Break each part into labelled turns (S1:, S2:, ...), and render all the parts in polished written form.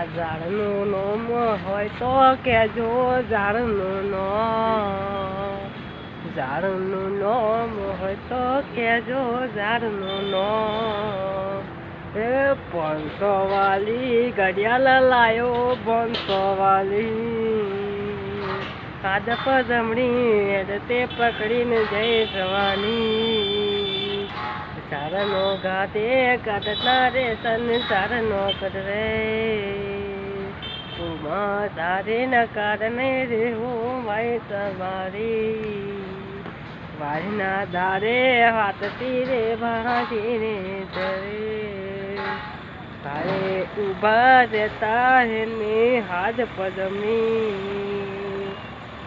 S1: આ ઝાડનું નામ હોય તો કહેજો, ઝાડનું નામ. ઝાડનું નામ હોય તો કહેજો, ઝાડનું નામ. એ 500 વાલી ઘડિયાળ લાયો, 500 વાલી. કાદ પદમણી તે પકડીને જઈ જવાની. સારનો ગાતે કાઢતા રે સંસારનો કરે. ઉમા તારે ન કારણે રે હું ભાઈ તમારી. વારીના દારે હાથથી રે ભાજી રે તરે. તારે ઊભા રહેતા એને હાથ પદમી.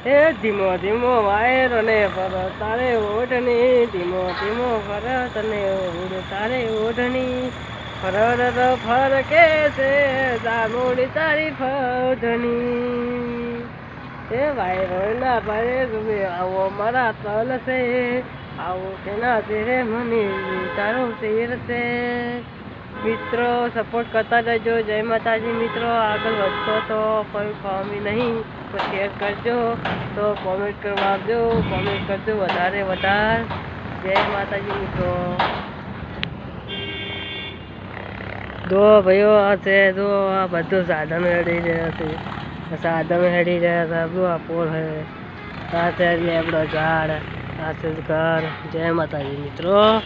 S1: એ ધીમો ધીમો વાયરો ને પર તારે ઓઢણી. ધીમો ધીમો ફરત ને ઓઢ તારે ઓઢણી. ફરર ફરકે છે જામોડી તારી ફોધણી. એ વાયરો ના ભાઈ તમે આવો મારા તલ છે. આવો તેના તેરે મને તારો શેર છે. મિત્રો સપોર્ટ કરતા રહેજો. જય માતાજી મિત્રો. આગળ વધશો તો કોઈ ખામી નહીં તો શેર કરજો, તો કોમેન્ટ કરવા આપજો. કોમેન્ટ કરજો વધારે વધારે. જય માતાજી મિત્રો. દો ભાઈઓ આ છે, જો આ બધું સાધનો હેડી રહ્યા છે. સાધનો હેડી રહ્યા છે. આપણું આ પોલ છે, આ છે લેબડો ઝાડ, આ છે ઘર. જય માતાજી મિત્રો.